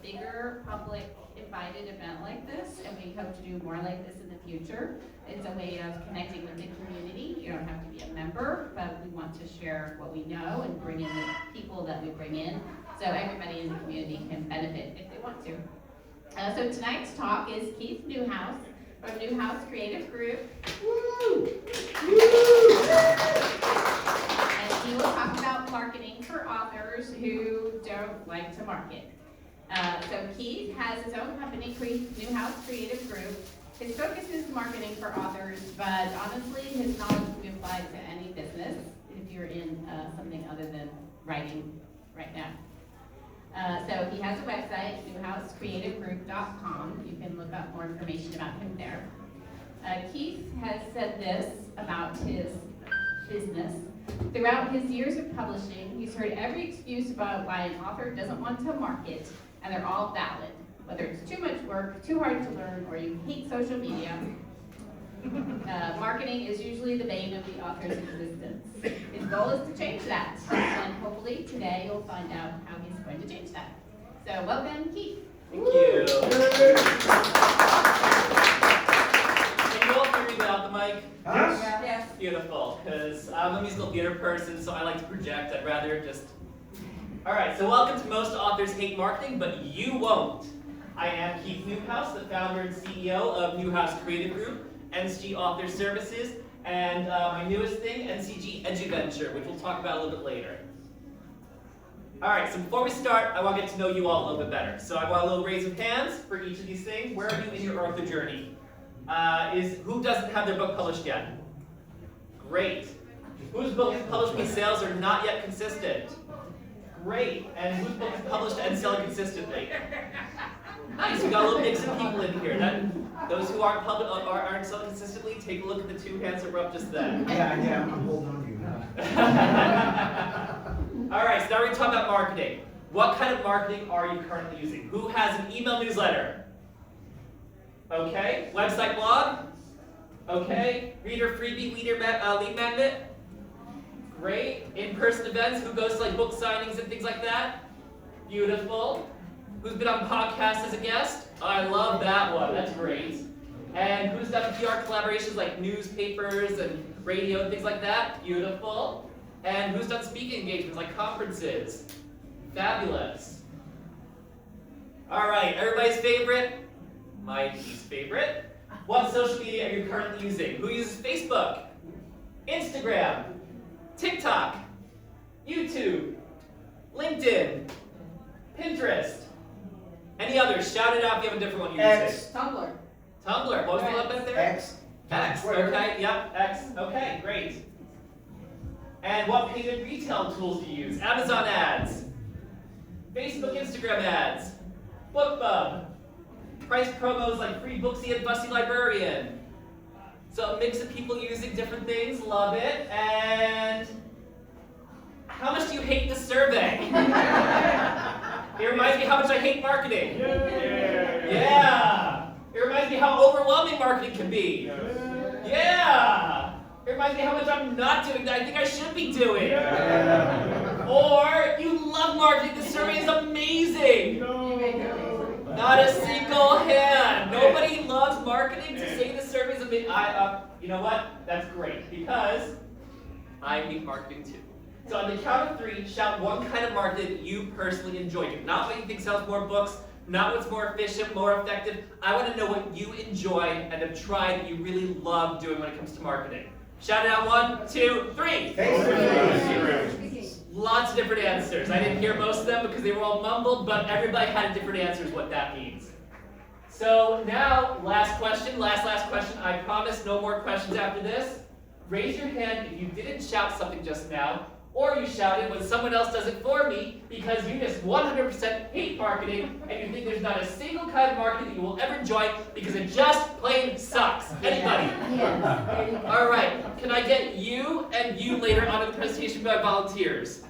bigger public invited event like this, and we hope to do more like this in the future. It's a way of connecting with the community. You don't have to be a member, but we want to share what we know and bring in the people that we bring in, so everybody in the community can benefit if they want to. So tonight's talk is Keith Newhouse from Newhouse Creative Group. Woo! And he will talk about marketing for authors who don't like to market. So Keith has his own company, Newhouse Creative Group. His focus is marketing for authors, but honestly, his knowledge can be applied to any business if you're in something other than writing right now. So he has a website, newhousecreativegroup.com. You can look up more information about him there. Keith has said this about his business. Throughout his years of publishing, he's heard every excuse about why an author doesn't want to market, and they're all valid. Whether it's too much work, too hard to learn, or you hate social media, marketing is usually the bane of the author's existence. His goal is to change that, and hopefully today you'll find out how he's going to change that. So welcome, Keith. Thank you. Can you all hear me without the mic? Yes. Beautiful, because I'm a musical theater person, so I like to project. I'd rather just... All right, so welcome to Most Authors Hate Marketing, but you won't. I am Keith Newhouse, the founder and CEO of Newhouse Creative Group, NCG Author Services, and my newest thing, NCG EduVenture, which we'll talk about a little bit later. All right, so before we start, I want to get to know you all a little bit better. So I want a little raise of hands for each of these things. Where are you in your author journey? Who doesn't have their book published yet? Great. Whose book is published but sales are not yet consistent? Great. And whose book is published and selling consistently? Nice, we got a little mix of people in here. Those who aren't selling consistently, take a look at the two hands that were up just then. Yeah, I'm holding on to you now. All right, so now we're going to talk about marketing. What kind of marketing are you currently using? Who has an email newsletter? Okay. Website blog? Okay. Reader freebie, lead magnet? Great. In-person events? Who goes to like book signings and things like that? Beautiful. Who's been on podcasts as a guest? Oh, I love that one. That's great. And who's done PR collaborations like newspapers and radio and things like that? Beautiful. And who's done speaking engagements like conferences? Fabulous. All right, everybody's favorite? My least favorite. What social media are you currently using? Who uses Facebook? Instagram? TikTok? YouTube? LinkedIn? Pinterest? Any others? Shout it out if you have a different one you use. Tumblr. Tumblr. What was the one back there? X. X. Okay. Yep. X. Okay. Great. And what paid retail tools do you use? Amazon ads, Facebook, Instagram ads, BookBub, price promos like Free Booksy and Fussy Librarian. So a mix of people using different things. Love it. And how much do you hate this survey? It reminds me how much I hate marketing. Yeah. It reminds me how overwhelming marketing can be. Yeah. It reminds me how much I'm not doing that I think I should be doing. Or you love marketing. This survey is amazing. Not a single hand. Nobody loves marketing to say the survey is amazing. You know what? That's great because I hate marketing too. So on the count of 3, shout one kind of marketing that you personally enjoy doing. Not what you think sells more books, not what's more efficient, more effective. I want to know what you enjoy and have tried that you really love doing when it comes to marketing. Shout it out, 1, 2, 3. Lots of different answers. I didn't hear most of them because they were all mumbled, but everybody had different answers what that means. So now, last question. I promise no more questions after this. Raise your hand if you didn't shout something just now, or you shouted when someone else does it for me because you just 100% hate marketing and you think there's not a single kind of marketing that you will ever enjoy because it just plain sucks. Anybody? Yes. All right. Can I get you and you later on in the presentation by volunteers?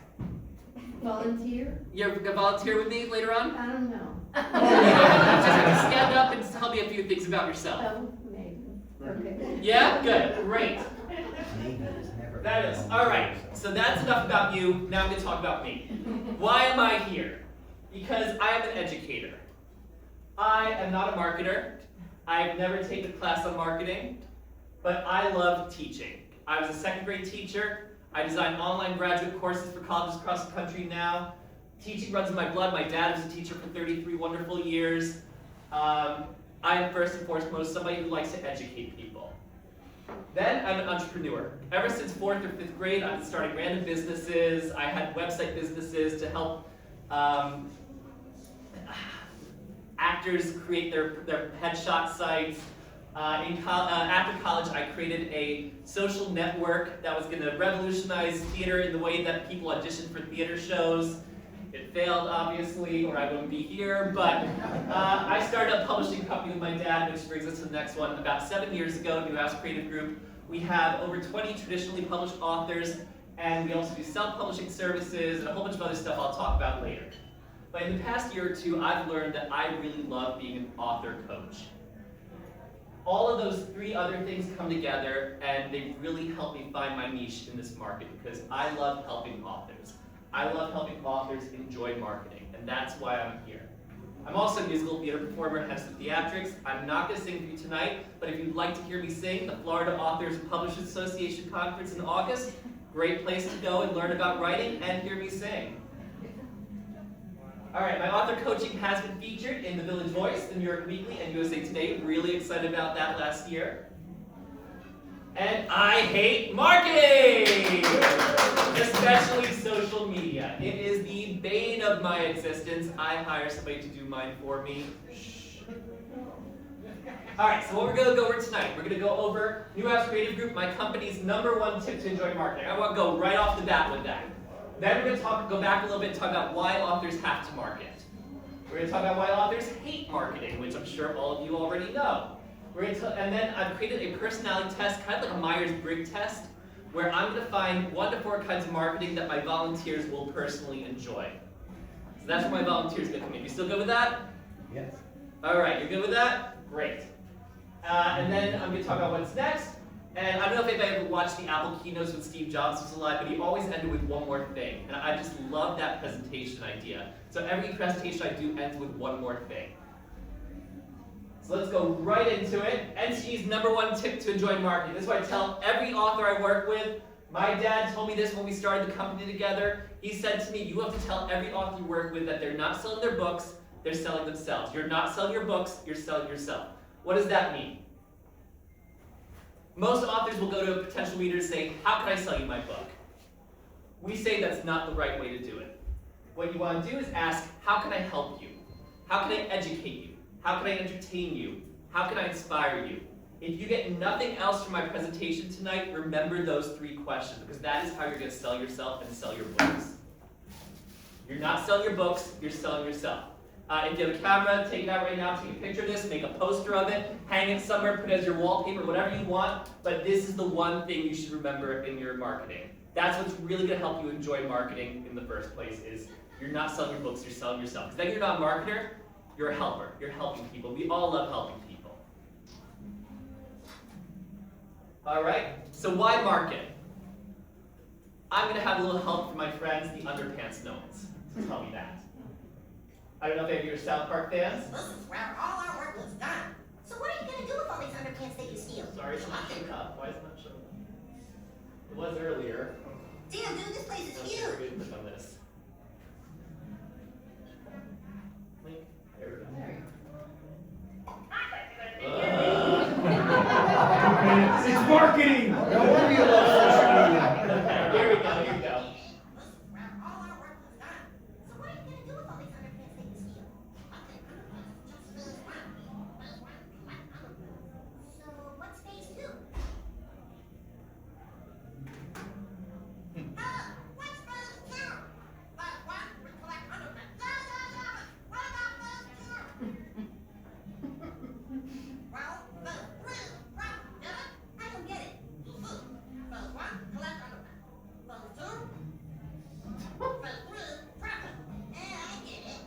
Volunteer? You're going to volunteer with me later on? I don't know. Just stand up and tell me a few things about yourself. Oh, maybe. Okay. Yeah? Good. Great. That is. All right. So that's enough about you. Now I'm going to talk about me. Why am I here? Because I am an educator. I am not a marketer. I've never taken a class on marketing, but I love teaching. I was a second grade teacher. I design online graduate courses for colleges across the country now. Teaching runs in my blood. My dad was a teacher for 33 wonderful years. I am first and foremost somebody who likes to educate people. Then I'm an entrepreneur. Ever since 4th or 5th grade, I've been starting random businesses. I had website businesses to help actors create their headshot sites. After college, I created a social network that was going to revolutionize theater in the way that people audition for theater shows. It failed, obviously, or I wouldn't be here, but I started a publishing company with my dad, which brings us to the next one. About 7 years ago, Newhouse Creative Group, we have over 20 traditionally published authors, and we also do self-publishing services and a whole bunch of other stuff I'll talk about later. But in the past year or two, I've learned that I really love being an author coach. All of those 3 other things come together, and they really help me find my niche in this market because I love helping authors. I love helping authors enjoy marketing, and that's why I'm here. I'm also a musical theater performer, hence the theatrics. I'm not going to sing for you tonight, but if you'd like to hear me sing, the Florida Authors and Publishers Association Conference in August, great place to go and learn about writing and hear me sing. All right, my author coaching has been featured in The Village Voice, The New York Weekly, and USA Today. Really excited about that last year. And I hate marketing, especially social media. It is the bane of my existence. I hire somebody to do mine for me. Shh. All right, so what we're going to go over tonight, we're going to go over Newhouse Creative Group, my company's #1 tip to enjoy marketing. I want to go right off the bat with that. Then we're going to go back a little bit and talk about why authors have to market. We're going to talk about why authors hate marketing, which I'm sure all of you already know. And then I've created a personality test, kind of like a Myers-Briggs test, where I'm going to find 1 to 4 kinds of marketing that my volunteers will personally enjoy. So that's where my volunteers get to me. You still good with that? Yes. All right, you're good with that? Great. And then I'm going to talk about what's next. And I don't know if anybody ever watched the Apple keynotes when Steve Jobs was alive, but he always ended with one more thing. And I just love that presentation idea. So every presentation I do ends with one more thing. So let's go right into it. NC's #1 tip to enjoy marketing. This is what I tell every author I work with. My dad told me this when we started the company together. He said to me, you have to tell every author you work with that they're not selling their books, they're selling themselves. You're not selling your books, you're selling yourself. What does that mean? Most authors will go to a potential reader and say, how can I sell you my book? We say that's not the right way to do it. What you want to do is ask, how can I help you? How can I educate you? How can I entertain you? How can I inspire you? If you get nothing else from my presentation tonight, remember those 3 questions, because that is how you're going to sell yourself and sell your books. You're not selling your books, you're selling yourself. If you have a camera, take it out right now, take a picture of this, make a poster of it, hang it somewhere, put it as your wallpaper, whatever you want, but this is the one thing you should remember in your marketing. That's what's really going to help you enjoy marketing in the first place, is you're not selling your books, you're selling yourself. Because then you're not a marketer, you're a helper. You're helping people. We all love helping people. All right, so why market? I'm going to have a little help from my friends, the Underpants Gnomes, to tell me that. I don't know if any of you are South Park fans. This is where all our work was done. So what are you going to do with all these underpants that you steal? Sorry, it's not showing up. Why is it not showing up? It was earlier. Damn, dude, this place is Okay, huge. we're going to click on this. Link. There we go. It's marketing! No wonder you love social media. Okay, here we go, here we go. This is where all our work was done. So what are you going to do with all these underpants that you steal? So what's phase 2? What's phase 2? Phase 1, we collect underpants. What about phase 2? Well, phase 3, right? Get it? I don't get it. Phase 1, collect underpants. Phase 2, phase 3, profit. I get it.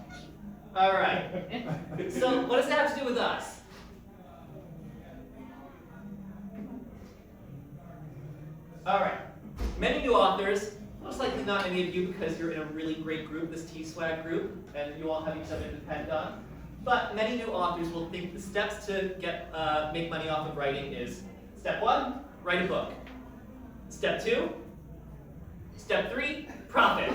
All right. So what does that have to do with us? All right. Many new authors, most likely likely not any of you because you're in a really great group, this T-Swag group, and you all have each other to depend on. But many new authors will think the steps to make money off of writing is step 1, write a book. Step 2, step 3, profit.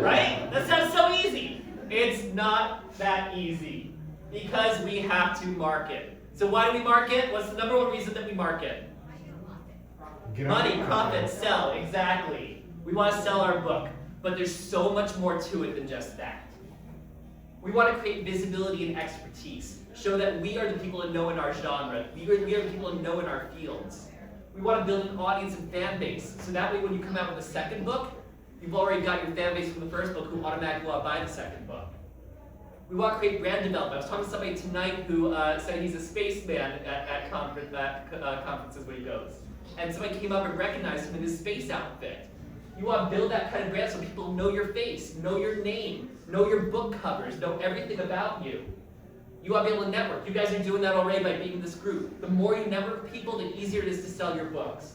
Right? That sounds so easy. It's not that easy because we have to market. So why do we market? What's the number one reason that we market? Money, profit, sell, exactly. We want to sell our book, but there's so much more to it than just that. We want to create visibility and expertise, show that we are the people that know in our genre, we are the people that know in our fields. We want to build an audience and fan base, so that way when you come out with a second book, you've already got your fan base from the first book who automatically go out and buy the second book. We want to create brand development. I was talking to somebody tonight who said he's a spaceman at conferences where he goes. And somebody came up and recognized him in his space outfit. You want to build that kind of brand so people know your face, know your name, know your book covers, know everything about you. You want to be able to network. You guys are doing that already by being in this group. The more you network with people, the easier it is to sell your books.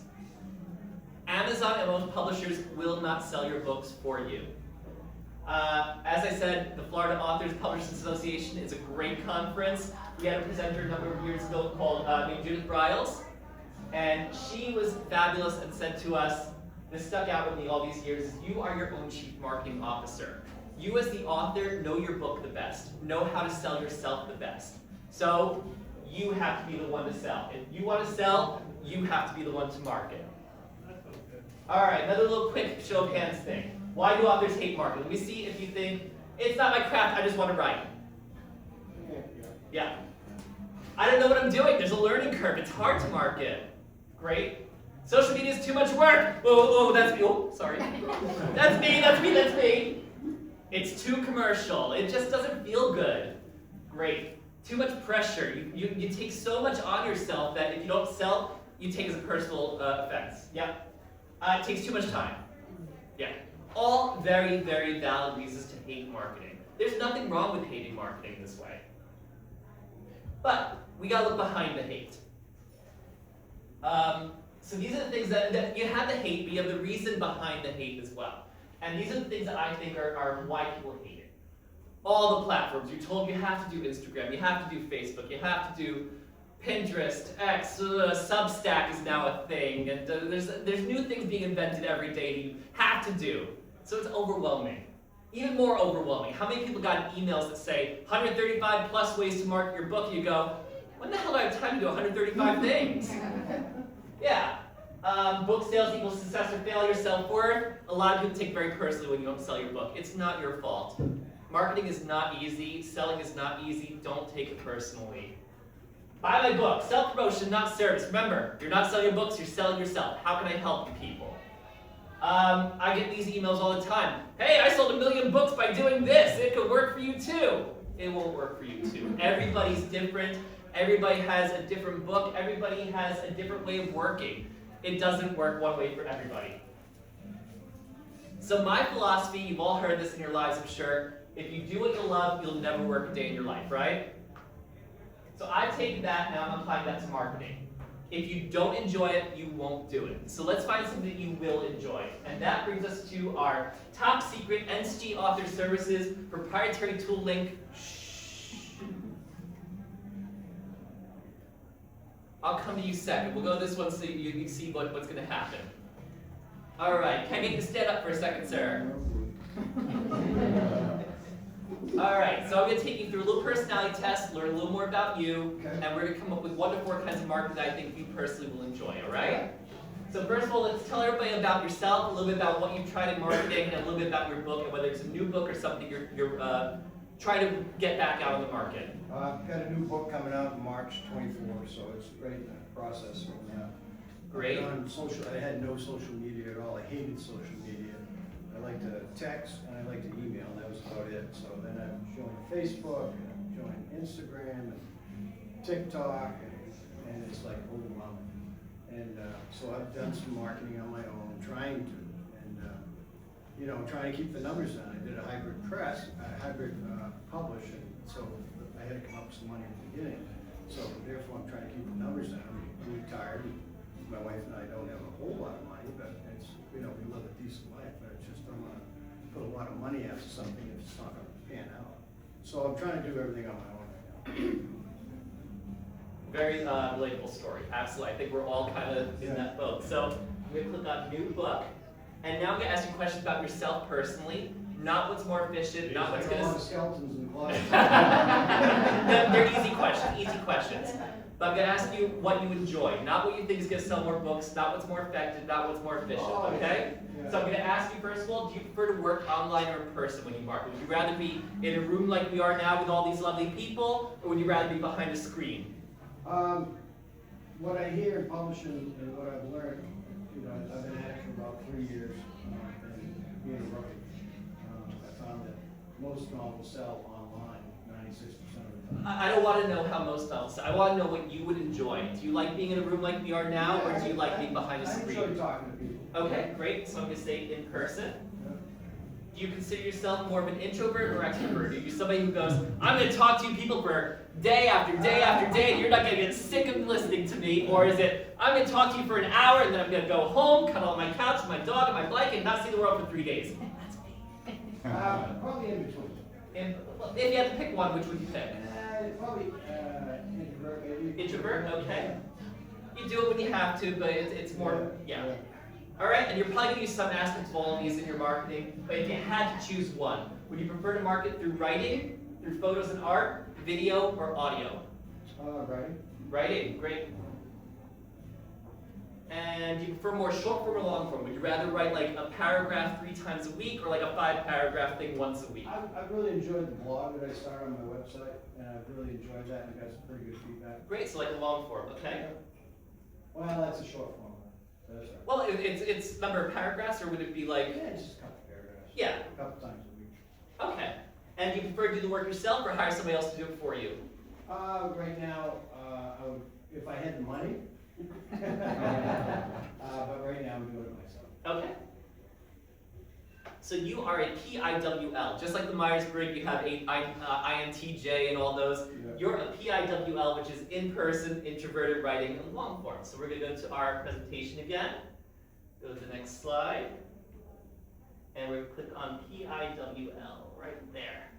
Amazon and most publishers will not sell your books for you. As I said, the Florida Authors Publishers Association is a great conference. We had a presenter a number of years ago named Judith Briles, and she was fabulous and said to us, this stuck out with me all these years, you are your own chief marketing officer. You as the author know your book the best, know how to sell yourself the best. So you have to be the one to sell. If you want to sell, you have to be the one to market. All right, another little quick show of hands thing. Why do authors hate marketing? Let me see if you think, it's not my craft, I just want to write. Yeah. I don't know what I'm doing, there's a learning curve, it's hard to market. Great. Social media is too much work. Oh, that's me. Oh, sorry. That's me. It's too commercial. It just doesn't feel good. Great. Too much pressure. You take so much on yourself that if you don't sell, you take as a personal offense. Yeah. It takes too much time. Yeah. All very, very valid reasons to hate marketing. There's nothing wrong with hating marketing this way. But we gotta look behind the hate. So these are the things that you have the hate, but you have the reason behind the hate as well. And these are the things that I think are why people hate it. All the platforms, you're told you have to do Instagram, you have to do Facebook, you have to do Pinterest, X, Substack is now a thing, and there's new things being invented every day that you have to do. So it's overwhelming. Even more overwhelming. How many people got emails that say 135 plus ways to market your book? You go, when the hell do I have time to do 135 things? Yeah. Book sales equals success or failure, self-worth. A lot of people take very personally when you don't sell your book. It's not your fault. Marketing is not easy. Selling is not easy. Don't take it personally. Buy my book. Self-promotion, not service. Remember, you're not selling your books, you're selling yourself. How can I help you people? I get these emails all the time. Hey, I sold 1 million books by doing this. It could work for you too. It won't work for you too. Everybody's different. Everybody has a different book. Everybody has a different way of working. It doesn't work one way for everybody. So my philosophy, you've all heard this in your lives, I'm sure. If you do what you love, you'll never work a day in your life, right? So I've taken that, now I'm applying that to marketing. If you don't enjoy it, you won't do it. So let's find something that you will enjoy. And that brings us to our top secret NCG Author Services proprietary tool link. I'll come to you second. We'll go this one so you can see what's going to happen. All right, can I get you to stand up for a second, sir? All right, so I'm going to take you through a little personality test, learn a little more about you, and we're going to come up with 1 to 4 kinds of marketing that I think you personally will enjoy, all right? So first of all, let's tell everybody about yourself, a little bit about what you've tried in marketing, and a little bit about your book, and whether it's a new book or something you're trying to get back out on the market. I've got a new book coming out March 24, so it's right in the process. Great. I had no social media at all. I hated social media. I like to text and I like to email, and that was about it. So then I joined Facebook, and I joined Instagram and TikTok, and it's like overwhelming. And so I've done some marketing on my own, trying to, and trying to keep the numbers down. I did a hybrid publish, and so I had to come up with some money at the beginning. So therefore I'm trying to keep the numbers down. I'm retired, My wife and I don't have a whole lot of money, but it's, we live a decent life, but it's just don't wanna put a lot of money after something if it's not gonna pan out. So I'm trying to do everything on my own right now. Very relatable story. Absolutely. I think we're all kind of in that boat. So I'm going to click on new book. And now I'm going to ask you questions about yourself personally. Not what's more efficient, not what's I going got a lot to... of skeletons in the closet. They're easy questions. But I'm going to ask you what you enjoy. Not what you think is going to sell more books, not what's more effective, not what's more efficient, okay? Yeah. So I'm going to ask you first of all, do you prefer to work online or in person when you market? Would you rather be in a room like we are now with all these lovely people, or would you rather be behind a screen? What I hear in publishing and what I've learned, I've been at it for about 3 years, and being a rookie, I found that most novels sell online 96% of the time. I don't want to know how most novels sell. I want to know what you would enjoy. Do you like being in a room like we are now, or do you like being behind a I screen? enjoy talking to people. Okay, great. So I'm going to say in person. Yeah. Do you consider yourself more of an introvert or extrovert? Are you somebody who goes, I'm going to talk to you people for day after day after day, and you're not going to get sick of listening to me? Or is it, I'm going to talk to you for an hour, and then I'm going to go home, cuddle on my couch with my dog and my blanket, and not see the world for 3 days? That's me. Probably in between. And if you had to pick one, which would you pick? Probably introvert, maybe. Introvert, okay. You do it when you have to, but it's more, yeah. All right, and you're probably going to use some aspects of all of these in your marketing, but if you had to choose one, would you prefer to market through writing, through photos and art, video, or audio? Writing. Writing, great. And do you prefer more short form or long form? Would you rather write like a paragraph 3 times a week or like a 5-paragraph thing once a week? I've really enjoyed the blog that I started on my website, and I've really enjoyed that, and got some pretty good feedback. Great, so like a long form, okay. Well, that's a short form. That's right. Well, it's number of paragraphs, or would it be like, Yeah, it's just a couple paragraphs. yeah, A couple times a week. okay. And do you prefer to do the work yourself or hire somebody else to do it for you? Right now, I would, if I had the money. But right now, I'm doing it myself. Okay. So you are a PIWL, just like the Myers-Briggs, you have a INTJ and all those. Yeah. You're a PIWL, which is in-person, introverted writing, and long form. So we're going to go to our presentation again. Go to the next slide. And we're going to click on PIWL right there.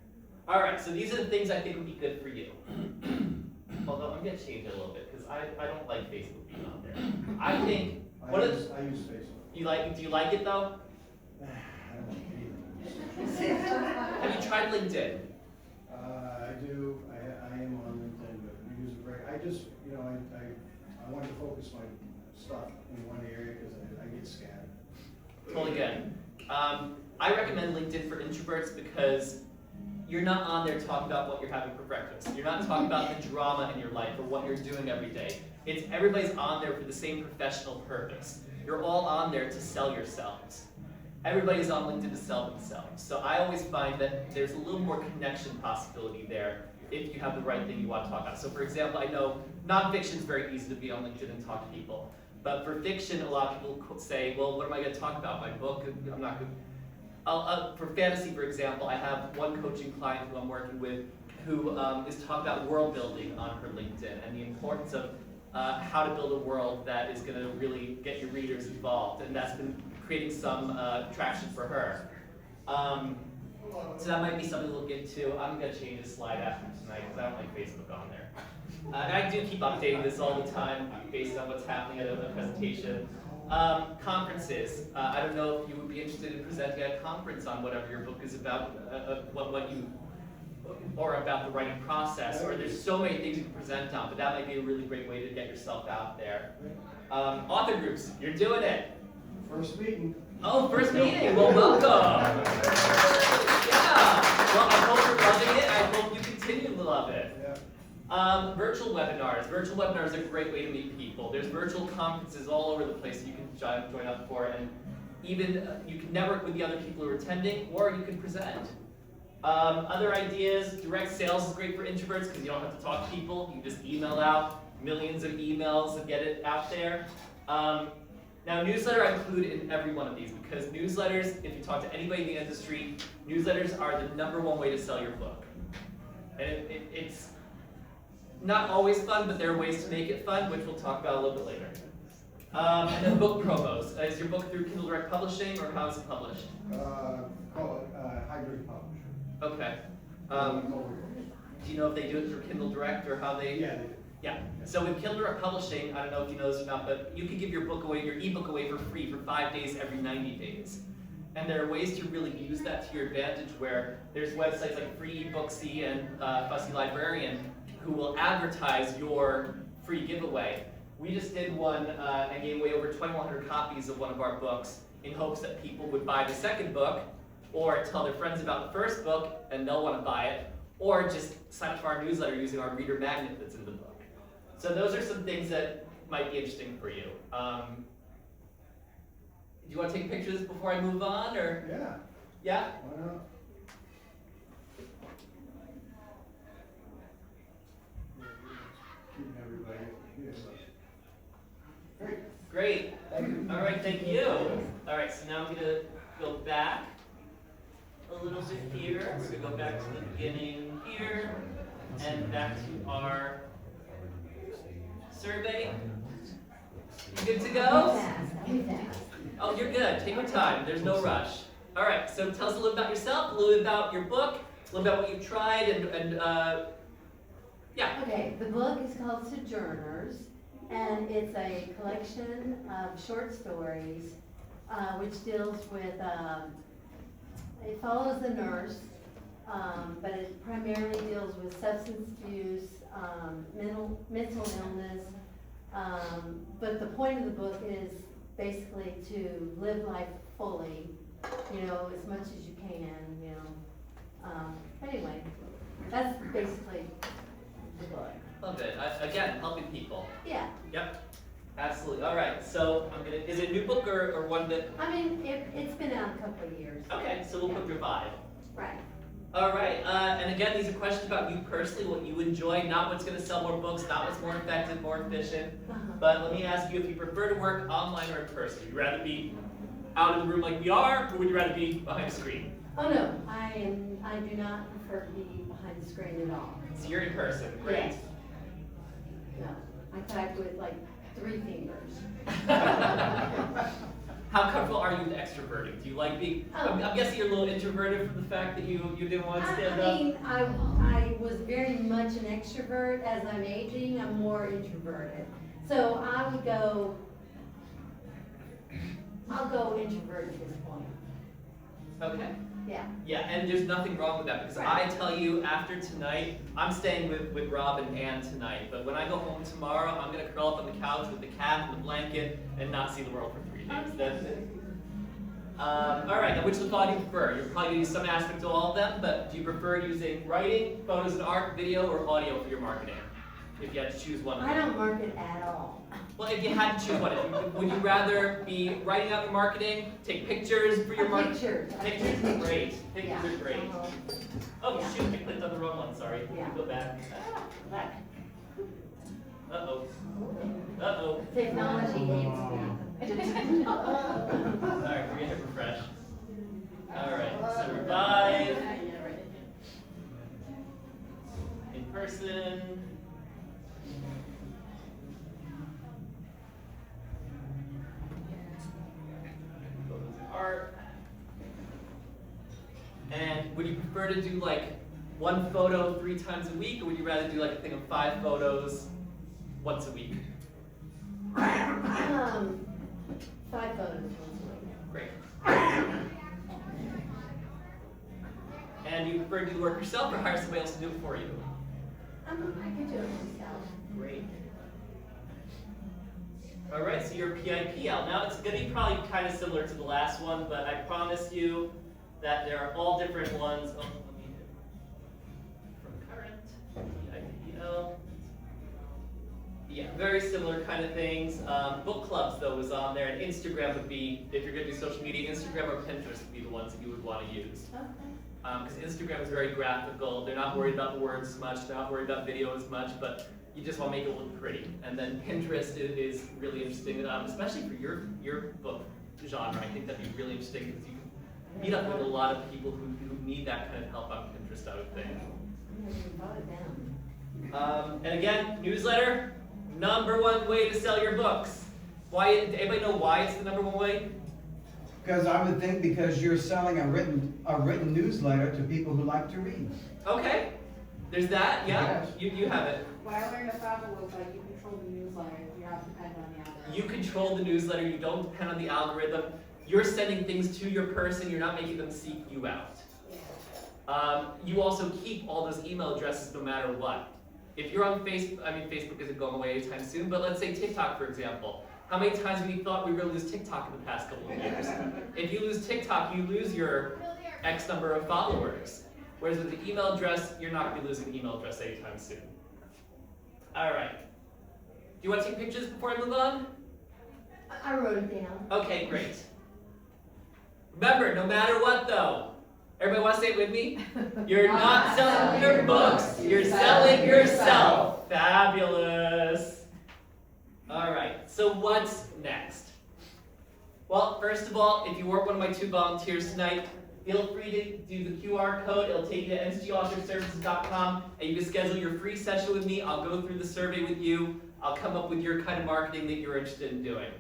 All right, so these are the things I think would be good for you. Although I'm going to change it a little bit because I don't like Facebook being on there. I think, I use Facebook. do you like it though? I don't like anything. Have you tried LinkedIn? I do. I am on LinkedIn, but we use it very. I just, I want to focus my stuff in one area because I get scattered. Totally good. I recommend LinkedIn for introverts because you're not on there talking about what you're having for breakfast. You're not talking about the drama in your life or what you're doing every day. It's everybody's on there for the same professional purpose. You're all on there to sell yourselves. Everybody's on LinkedIn to sell themselves. So I always find that there's a little more connection possibility there if you have the right thing you want to talk about. So for example, I know nonfiction is very easy to be on LinkedIn and talk to people. But for fiction, a lot of people say, well, what am I going to talk about? My book? I'm not going to... For fantasy, for example, I have one coaching client who I'm working with who is talking about world building on her LinkedIn and the importance of how to build a world that is going to really get your readers involved. And that's been creating some traction for her. So that might be something to look into. I'm going to change this slide after tonight because I don't like Facebook on there. And I do keep updating this all the time based on what's happening at a presentation. Conferences. I don't know if you would be interested in presenting at a conference on whatever your book is about, or about the writing process, or there's so many things you can present on, but that might be a really great way to get yourself out there. Author groups, you're doing it. First meeting. Oh, first meeting, well welcome. Yeah, well I hope you're loving it, I hope you continue to love it. Yeah. Virtual webinars. Virtual webinars are a great way to meet people. There's virtual conferences all over the place that you can join up for, and even you can network with the other people who are attending, or you can present. Other ideas, direct sales is great for introverts because you don't have to talk to people. You just email out millions of emails and get it out there. Now, newsletter I include in every one of these because newsletters, if you talk to anybody in the industry, newsletters are the #1 way to sell your book. And it's not always fun, but there are ways to make it fun, which we'll talk about a little bit later. And then book promos. Is your book through Kindle Direct Publishing, or how is it published? Call it hybrid publisher. Okay. Do you know if they do it through Kindle Direct or how they? Yeah, they do. Yeah. So with Kindle Direct Publishing, I don't know if you know this or not, but you can give your book away, your ebook away for free for 5 days every 90 days. And there are ways to really use that to your advantage, where there's websites like Free Booksy and Fussy Librarian who will advertise your free giveaway. We just did one and gave away over 2,100 copies of one of our books in hopes that people would buy the second book, or tell their friends about the first book and they'll want to buy it, or just sign up for our newsletter using our reader magnet that's in the book. So those are some things that might be interesting for you. Do you want to take pictures before I move on, or? Yeah, Yeah? why not? Keeping everybody here. Great. Great. Thank you. All right, thank you. All right, so now I'm going to go back a little bit here. We're going to go back to the beginning here, and back to our survey. You good to go? Oh, you're good. Take your time. There's no rush. All right, so tell us a little about yourself, a little bit about your book, a little about what you've tried, and yeah. Okay, the book is called Sojourners, and it's a collection of short stories which deals with, it follows the nurse, but it primarily deals with substance abuse, mental illness, but the point of the book is basically to live life fully, you know, as much as you can, you know. Anyway, that's basically the book. Love it. Again, helping people. Yeah, Yep. Absolutely. All right. So I'm gonna. Is it a new book or one that? I mean, it's been out a couple of years. Okay. So we'll put your vibe. Right. All right. And again, these are questions about you personally, what you enjoy, not what's going to sell more books, not what's more effective, more efficient. But let me ask you if you prefer to work online or in person. Would you rather be out in the room like we are, or would you rather be behind a screen? Oh no, I do not prefer to be behind the screen at all. So you're in person. Great. Yes. No, I type with like 3 fingers. How comfortable are you with extroverting? Do you like being? I'm guessing you're a little introverted from the fact that you didn't want to stand up. I mean, I was very much an extrovert. As I'm aging, I'm more introverted. So I'll go introvert at this point. Okay. Yeah. Yeah, and there's nothing wrong with that, because Right. I tell you, after tonight, I'm staying with Rob and Ann tonight, but when I go home tomorrow, I'm going to curl up on the couch with the cat and the blanket and not see the world for 3 days. That's it. All right, now which quality do you prefer? You're probably going to use some aspects of all of them, but do you prefer using writing, photos and art, video, or audio for your marketing? If you had to choose one. I don't market at all. Well, if you had to choose one, would you rather be writing out your marketing, take pictures for your marketing? Pictures. Pictures are great. Pictures Yeah. are great. Uh-huh. Oh, Yeah. shoot, I clicked on the wrong one, sorry. Yeah. Go back. Back. Uh-oh. Uh-oh. Technology hates me. Alright, we're gonna hit refresh. Alright, so revive. In person. Photos and art. And would you prefer to do like 1 photo 3 times a week, or would you rather do like a thing of 5 photos once a week? 5 photos once a week. Great. And you prefer to do the work yourself or hire somebody else to do it for you? I could do it myself. Great. All right, so your PIP out. Now it's going to be probably kind of similar to the last one, but I promise you that there are all different ones. Oh, let me from current PIPL. Yeah, very similar kind of things. Book clubs, though, was on there, and Instagram would be, if you're going to do social media, Instagram or Pinterest would be the ones that you would want to use. Okay. Because Instagram is very graphical. They're not worried about the words as much. They're not worried about video as much, but you just want to make it look pretty. And then Pinterest is really interesting, especially for your book genre. I think that'd be really interesting because you can meet up with a lot of people who need that kind of help on Pinterest, I would think. I'm gonna write it down. And again, newsletter, #1 way to sell your books. Why? Anybody know why it's the #1 way? Because I would think because you're selling a written newsletter to people who like to read. Okay. There's that. Yeah. Yes. You have it. What I learned about it was like you control the newsletter, you're not dependent on the algorithm. You control the newsletter. You don't depend on the algorithm. You're sending things to your person. You're not making them seek you out. You also keep all those email addresses no matter what. If you're on Facebook, I mean Facebook isn't going away anytime soon, but let's say TikTok, for example. How many times have we thought we were going to lose TikTok in the past couple of years? If you lose TikTok, you lose your X number of followers. Whereas with the email address, you're not going to be losing the email address anytime soon. All right. Do you want to take pictures before I move on? I wrote it down. Okay, great. Remember, no matter what though, everybody want to say it with me? You're not selling your books, you're selling yourself. Fabulous. All right, so what's next? Well, first of all, if you weren't one of my 2 volunteers tonight, feel free to do the QR code. It'll take you to nsgauthorservices.com and you can schedule your free session with me. I'll go through the survey with you. I'll come up with your kind of marketing that you're interested in doing.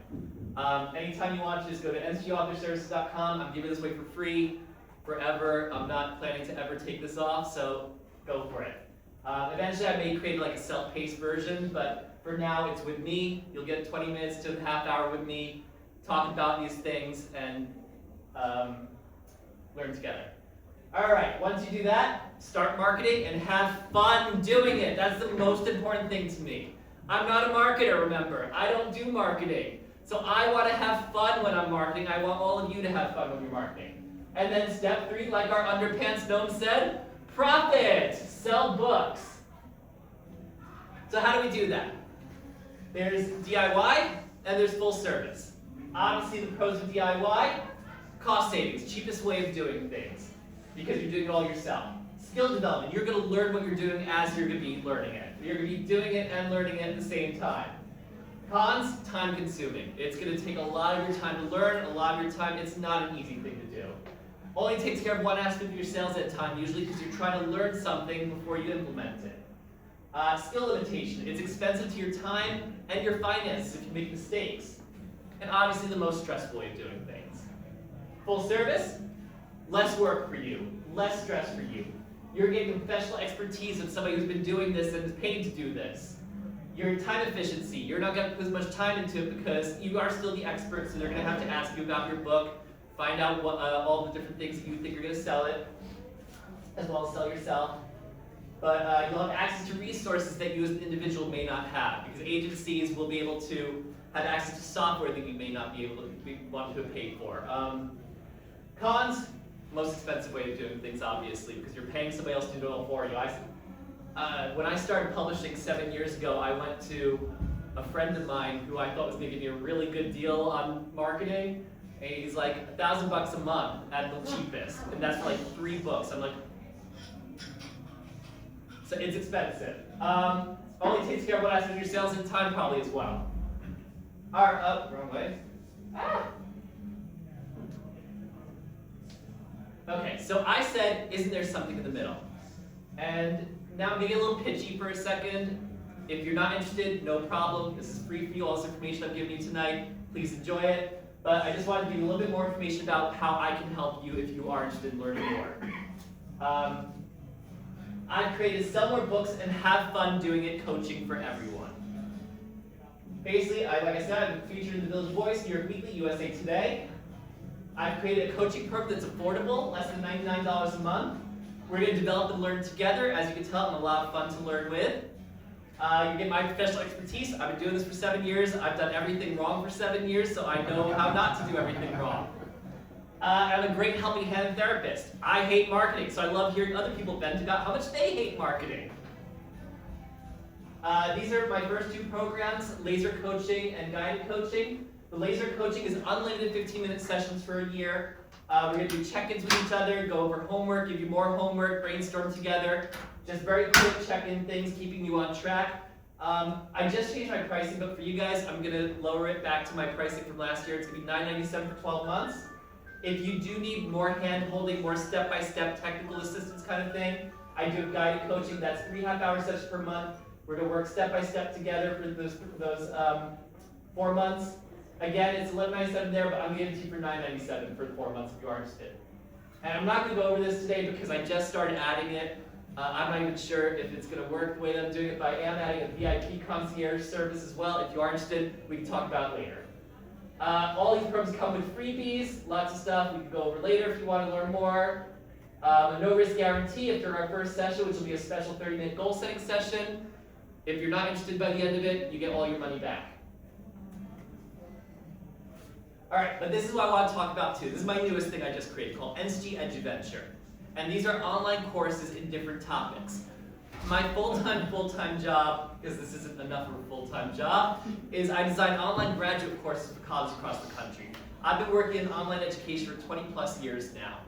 Anytime you want to, just go to nsgauthorservices.com. I'm giving this away for free forever. I'm not planning to ever take this off, so go for it. Eventually I may create like a self-paced version, but for now it's with me. You'll get 20 minutes to a half hour with me, talk about these things, and learn together. All right, once you do that, start marketing and have fun doing it. That's the most important thing to me. I'm not a marketer, remember. I don't do marketing. So I want to have fun when I'm marketing. I want all of you to have fun when you're marketing. And then step 3, like our underpants gnome said, profit, sell books. So how do we do that? There's DIY and there's full service. Obviously the pros of DIY, cost savings, cheapest way of doing things because you're doing it all yourself. Skill development, you're going to learn what you're doing as you're going to be learning it. You're going to be doing it and learning it at the same time. Cons, time consuming. It's going to take a lot of your time to learn, a lot of your time. It's not an easy thing to do. Only takes care of one aspect of your sales at a time usually because you're trying to learn something before you implement it. Skill limitation. It's expensive to your time and your finances if you make mistakes. And obviously the most stressful way of doing things. Full service, less work for you, less stress for you. You're getting professional expertise of somebody who's been doing this and is paid to do this. Your time efficiency, you're not going to put as much time into it because you are still the expert, so they're going to have to ask you about your book, find out what, all the different things that you think you're going to sell it, as well as sell yourself. But you'll have access to resources that you as an individual may not have, because agencies will be able to have access to software that you may not be able to want to pay for. Cons, most expensive way of doing things, obviously, because you're paying somebody else to do it all for you. When I started publishing 7 years ago, I went to a friend of mine who I thought was making me a really good deal on marketing, and he's like $1,000 a month at the cheapest, and that's for like 3 books. I'm like, so it's expensive. Only takes care of what aspect of your sales and time probably as well. All right, wrong way. Ah. Okay, so I said, isn't there something in the middle? And now I'm getting a little pitchy for a second. If you're not interested, no problem. This is free for you. All this information I'm giving you tonight, please enjoy it. But I just wanted to give you a little bit more information about how I can help you if you are interested in learning more. I've created Sell More Books and Have Fun Doing It coaching for everyone. Basically, like I said, I'm featured in the Village Voice, New York Weekly, USA Today. I've created a coaching program that's affordable, less than $99 a month. We're going to develop and learn together. As you can tell, I'm a lot of fun to learn with. You get my professional expertise. I've been doing this for 7 years. I've done everything wrong for 7 years, so I know how not to do everything wrong. I'm a great helping hand therapist. I hate marketing, so I love hearing other people vent about how much they hate marketing. These are my first 2 programs, laser coaching and guided coaching. The laser coaching is unlimited 15-minute sessions for a year. We're going to do check-ins with each other, go over homework, give you more homework, brainstorm together. Just very quick check-in things, keeping you on track. I just changed my pricing, but for you guys, I'm going to lower it back to my pricing from last year. It's going to be $9.97 for 12 months. If you do need more hand-holding, more step-by-step technical assistance kind of thing, I do guided coaching. That's 3 half-hour sessions per month. We're going to work step-by-step together for those 4 months. Again, it's $11.97 there, but I'm giving it to you for $9.97 for 4 months if you are interested. And I'm not going to go over this today because I just started adding it. I'm not even sure if it's going to work the way that I'm doing it, but I am adding a VIP concierge service as well. If you are interested, we can talk about it later. All these programs come with freebies, lots of stuff we can go over later if you want to learn more. A no-risk guarantee after our first session, which will be a special 30-minute goal-setting session. If you're not interested by the end of it, you get all your money back. All right, but this is what I want to talk about too. This is my newest thing I just created called NSG EduVenture. And these are online courses in different topics. My full-time job, because this isn't enough of a full-time job, is I design online graduate courses for colleges across the country. I've been working in online education for 20 plus years now.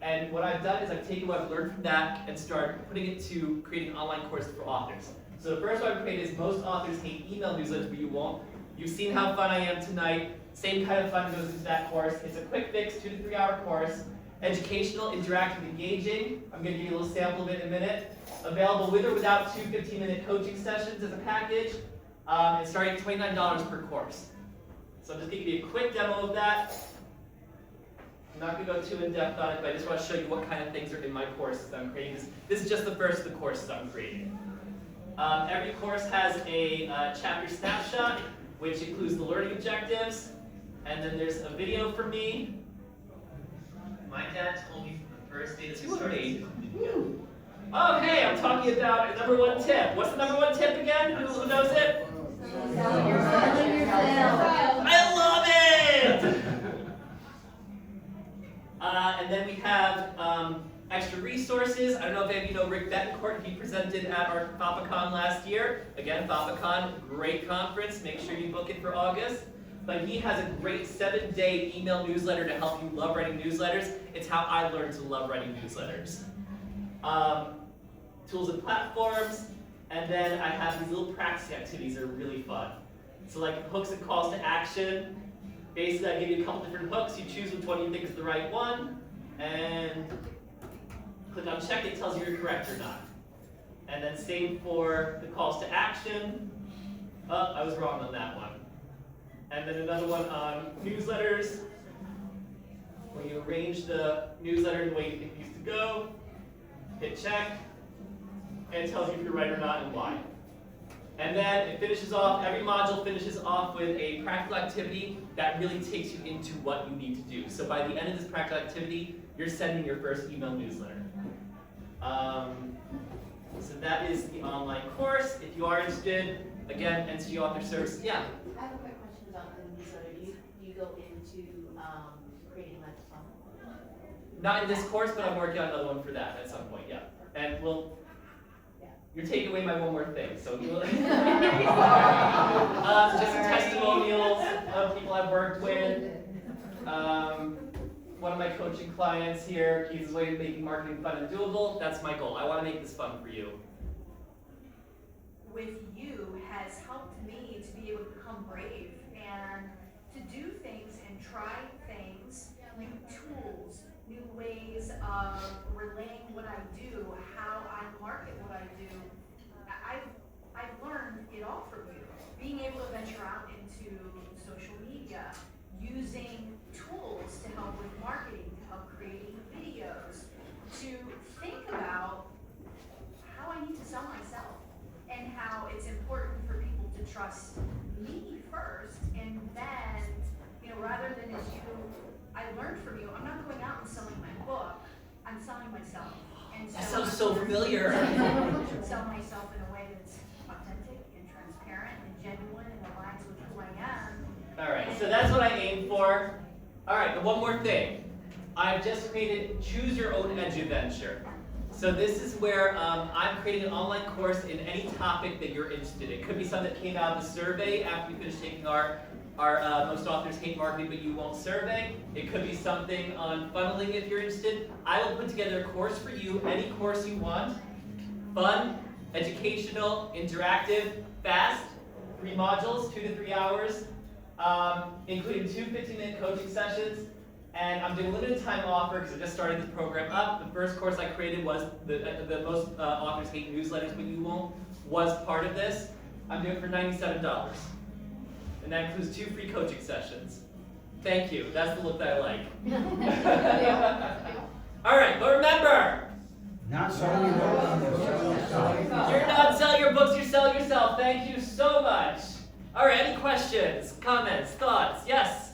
And what I've done is I've taken what I've learned from that and started putting it to creating online courses for authors. So the first one I've created is most authors hate email newsletters, but you won't. You've seen how fun I am tonight. Same kind of fun goes into that course. It's a quick fix, 2 to 3 hour course. Educational, interactive, engaging. I'm going to give you a little sample of it in a minute. Available with or without 2 15-minute coaching sessions as a package. And starting at $29 per course. So I'm just going to give you a quick demo of that. I'm not going to go too in-depth on it, but I just want to show you what kind of things are in my courses that I'm creating. This is just the first of the courses I'm creating. Every course has a chapter snapshot, which includes the learning objectives. And then there's a video from me. My dad told me from the first day this was started. Oh, hey, I'm talking about number 1 tip. What's the number 1 tip again? Who knows it? Selling yourself. I love it! And then we have extra resources. I don't know if any of you know Rick Betancourt. He presented at our FAPACon last year. Again, FAPACon, great conference. Make sure you book it for August. But he has a great 7-day email newsletter to help you love writing newsletters. It's how I learned to love writing newsletters. Tools and platforms, and then I have these little practice activities that are really fun. So like hooks and calls to action. Basically, I give you a couple different hooks. You choose which one you think is the right one, and click on check. It tells you you're correct or not. And then same for the calls to action. Oh, I was wrong on that one. And then another one on newsletters, where you arrange the newsletter the way you think it needs to go, hit check, and it tells you if you're right or not and why. And then it finishes off, every module finishes off with a practical activity that really takes you into what you need to do. So by the end of this practical activity, you're sending your first email newsletter. So that is the online course. If you are interested, again, NC Author Service, yeah? I have a quick question about the newsletter. Do you go into creating like a funnel? Not in this course, but I'm working on another one for that at some point, yeah. And you're taking away my one more thing, so just some testimonials of people I've worked with. One of my coaching clients here, Keith's way of making marketing fun and doable. That's my goal. I want to make this fun for you. With you has helped me to be able to become brave and to do things and try things, new tools, new ways of relaying what I do, how I market what I do. I've learned it all from you. Being able to venture out into social media, using tools to help with marketing, to help creating videos, to think about how I need to sell myself and how it's important for people to trust me first, and then, rather than as I learned from you, I'm not going out and selling my book, I'm selling myself. And That sounds so familiar. Sell myself in a way that's authentic and transparent and genuine and aligns with who I am. All right, so that's what I aim for. All right, but one more thing. I've just created Choose Your Own EduVenture. So this is where I'm creating an online course in any topic that you're interested in. It could be something that came out of the survey after we finish taking our Most Authors Hate Marketing But You Won't survey. It could be something on funneling if you're interested. I will put together a course for you, any course you want. Fun, educational, interactive, fast, 3 modules, 2 to 3 hours, including 2 15-minute coaching sessions. And I'm doing a limited time offer because I just started this program up. The first course I created was the Most Authors Hate Newsletters But You Won't was part of this. I'm doing it for $97. And that includes 2 free coaching sessions. Thank you. That's the look that I like. All right, but remember, Not selling your books. you're not selling your books, you're selling yourself. Thank you so much. All right, any questions, comments, thoughts? Yes?